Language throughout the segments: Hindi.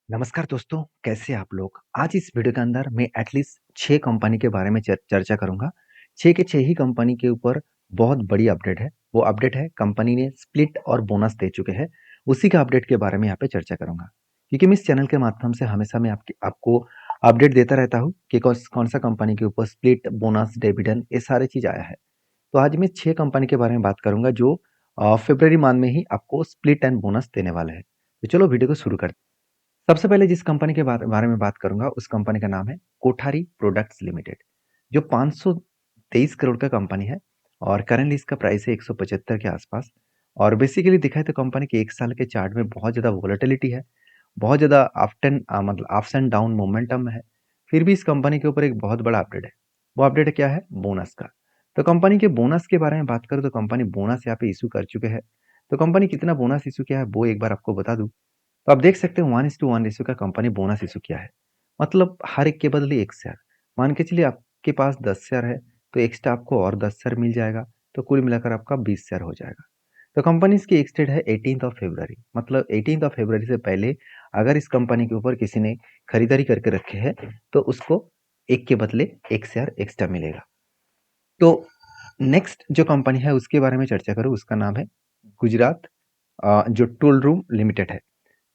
नमस्कार दोस्तों, कैसे हैं आप लोग? आज इस वीडियो के अंदर मैं एटलीस्ट 6 कंपनी के बारे में चर्चा करूँगा। 6 के 6 ही कंपनी के ऊपर बहुत बड़ी अपडेट है। वो अपडेट है कंपनी ने स्प्लिट और बोनस दे चुके हैं। उसी का अपडेट के बारे में यहाँ पे चर्चा करूँगा। क्योंकि मैं इस चैनल के माध्यम से हमेशा मैं आपको अपडेट देता रहता हूँ कि कौन-सा कंपनी के ऊपर स्प्लिट, बोनस, डिविडेंड ये सारी चीज़ आया है। तो आज मैं 6 कंपनी के बारे में बात करूँगा जो फ़रवरी मंथ में ही आपको स्प्लिट एंड बोनस देने वाले हैं। तो चलो वीडियो को शुरू करते हैं। सबसे पहले जिस कंपनी के बारे में बात करूंगा उस कंपनी का नाम है कोठारी प्रोडक्ट्स लिमिटेड, जो 523 करोड़ का कंपनी है और करेंटली इसका प्राइस है 175 के आसपास। और बेसिकली दिखाए तो कंपनी के एक साल के चार्ट में बहुत ज़्यादा वोलेटिलिटी है, बहुत ज़्यादा मतलब अप्स एंड डाउन मोमेंटम है। फिर भी इस कंपनी के ऊपर एक बहुत बड़ा अपडेट है। वो अपडेट क्या है? बोनस का। तो कंपनी के बोनस के बारे में बात करूँ तो कंपनी बोनस यहाँ पे इशू कर चुके हैं। तो कंपनी कितना बोनस इशू किया है वो एक बार आपको बता दूं। तो आप देख सकते हैं 1:1 रेशियो का कंपनी बोनस इशू किया है। मतलब हर एक के बदले 1 शेयर। मान के चलिए आपके पास 10 शेयर है, तो एक्स्ट्रा आपको और 10 शेयर मिल जाएगा, तो कुल मिलाकर आपका 20 शेयर हो जाएगा। तो कंपनी इसकी एक्स डेट है 18th ऑफ फरवरी, मतलब 18th ऑफ फरवरी से पहले अगर इस कंपनी के ऊपर किसी ने खरीदारी करके रखे हैं, तो उसको 1 के बदले 1 शेयर एक्स्ट्रा मिलेगा। तो नेक्स्ट जो कंपनी है उसके बारे में चर्चा करूँ, उसका नाम है गुजरात जो टोल रूम लिमिटेड है।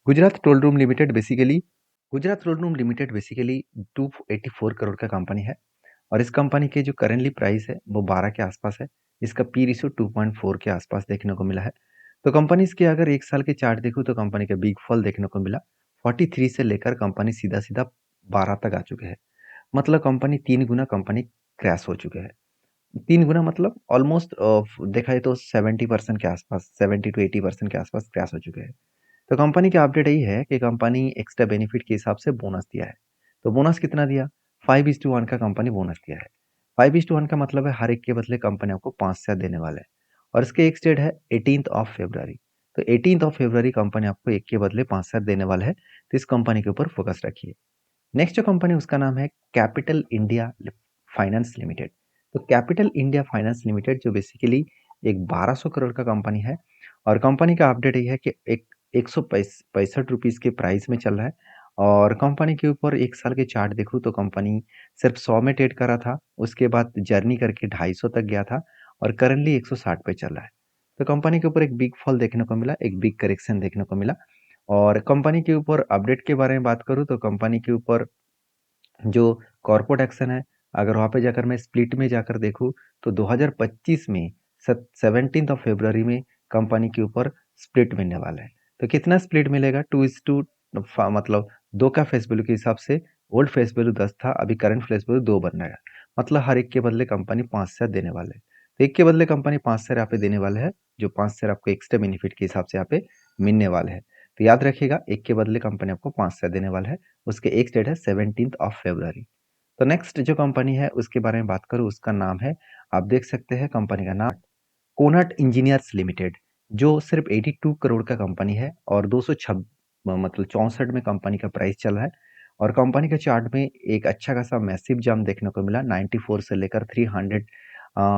Gujarat toll room limited basically Gujarat toll room limited basically 284 crore का कंपनी है और इस कंपनी के जो करेंटली प्राइस है वो 12 के आसपास है। इसका पी रेशियो 2.4 के आसपास देखने को मिला है। तो कंपनी इसके अगर एक साल के चार्ट देखूँ तो कंपनी का बिग फॉल देखने को मिला। 43 से लेकर कंपनी सीधा सीधा 12 तक आ चुके हैं। मतलब कंपनी 3 गुना कंपनी क्रैश हो चुके हैं। 3 गुना मतलब ऑलमोस्ट देखा जाए तो 70% के आसपास, 70 टू 80% के आसपास क्रैश हो चुके हैं। तो कंपनी का अपडेट यही है कि कंपनी एक्स्ट्रा बेनिफिट के हिसाब से बोनस दिया है। तो बोनस कितना दिया? 5:1 का कंपनी बोनस दिया है। 5:1 का मतलब है हर एक के बदले कंपनी आपको 5 शेयर देने वाला है और इसके एक डेट है 18th ऑफ फरवरी। तो 18th ऑफ फरवरी कंपनी आपको 1 के बदले 5 शेयर देने वाला है। तो इस कंपनी के ऊपर फोकस रखिए। नेक्स्ट जो कंपनी उसका नाम है कैपिटल इंडिया फाइनेंस लिमिटेड। तो कैपिटल इंडिया फाइनेंस लिमिटेड जो बेसिकली एक 1200 करोड़ का कंपनी है और कंपनी का अपडेट ये है कि एक 165 रुपीज़ के प्राइस में चल रहा है और कंपनी के ऊपर एक साल के चार्ट देखूँ तो कंपनी सिर्फ 100 में ट्रेड करा था, उसके बाद जर्नी करके 250 तक गया था और करंटली 160 पे चल रहा है। तो कंपनी के ऊपर एक बिग फॉल देखने को मिला, एक बिग करेक्शन देखने को मिला। और कंपनी के ऊपर अपडेट के बारे में बात करूँ तो कंपनी के ऊपर जो कॉर्पोरेट एक्शन है, अगर वहाँ पे जाकर मैं स्प्लिट में जाकर देखूँ तो 2025 में 17th ऑफ फरवरी में कंपनी के ऊपर स्प्लिट मिलने वाला है। तो कितना स्प्लिट मिलेगा? 2:2 मतलब 2 का फेस वैल्यू के हिसाब से ओल्ड फेस वैल्यू 10 था, अभी करंट फेस वैल्यू 2 बन रहा है। मतलब हर एक के बदले कंपनी 5 शेयर देने वाले है। तो एक के बदले कंपनी 5 शेयर यहाँ पे देने वाले है, जो 5 शेयर आपको एक्स्ट्रा बेनिफिट के हिसाब से यहाँ पे मिलने वाले हैं। तो याद रखिएगा, एक के बदले कंपनी आपको 5 शेयर देने वाला है। उसके एक डेट है 17th ऑफ फरवरी। तो नेक्स्ट जो कंपनी है उसके बारे में बात करूँ, उसका नाम है, आप देख सकते हैं कंपनी का नाम कोनट इंजीनियर्स लिमिटेड, जो सिर्फ 82 करोड़ का कंपनी है और 206 मतलब 64 में कंपनी का प्राइस चल रहा है और कंपनी के चार्ट में एक अच्छा खासा मैसिव जंप देखने को मिला। 94 से लेकर 300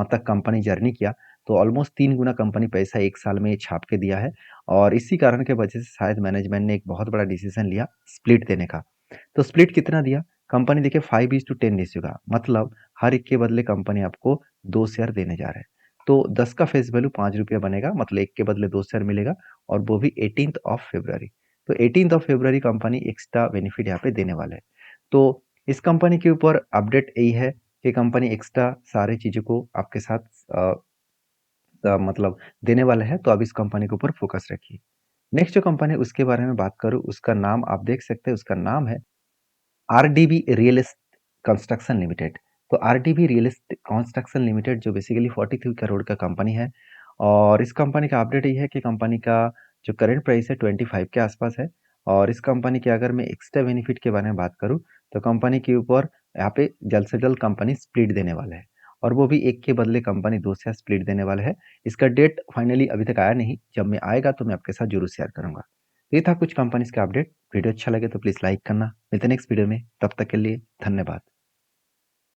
तक कंपनी जर्नी किया। तो ऑलमोस्ट 3 गुना कंपनी पैसा एक साल में छाप के दिया है और इसी कारण के वजह से शायद मैनेजमेंट ने एक बहुत बड़ा डिसीजन लिया स्प्लिट देने का। तो स्प्लिट कितना दिया? कंपनी देखिए 5:10 रेशियो का, मतलब हर एक के बदले कंपनी आपको 2 शेयर देने जा रहा है। तो 10 का फेस वैल्यू 5 रुपया बनेगा, मतलब 1 के बदले 2 शेयर मिलेगा और वो भी 18th ऑफ फरवरी। तो 18th of February company extra benefit यहाँ पे देने वाला है। तो इस कंपनी के ऊपर अपडेट यही है कि कंपनी एक्स्ट्रा सारी चीज़ों को आपके साथ अ मतलब देने वाला है, तो अब इस कंपनी के ऊपर फोकस रखिए। नेक्स्ट जो कंपनी है उसके बारे में बात करूँ, उसका नाम आप देख सकते हैं, उसका नाम है आरडीबी रियल कंस्ट्रक्शन लिमिटेड। तो आरडीबी रियल कंस्ट्रक्शन लिमिटेड जो बेसिकली 43 करोड़ का कंपनी है और इस कंपनी का अपडेट ये है कि कंपनी का जो करंट प्राइस है 25 के आसपास है और इस कंपनी के अगर मैं एक्स्ट्रा बेनिफिट के बारे में बात करूं तो कंपनी के ऊपर यहाँ पे जल्द से जल्द कंपनी स्प्लिट देने वाला है और वो भी 1 के बदले कंपनी 2 से स्प्लिट देने वाला है। इसका डेट फाइनली अभी तक आया नहीं, जब मैं आएगा तो मैं आपके साथ जरूर शेयर करूंगा। ये था कुछ कंपनीज का अपडेट। वीडियो अच्छा लगे तो प्लीज़ लाइक करना। मिलते हैं नेक्स्ट वीडियो में, तब तक के लिए धन्यवाद।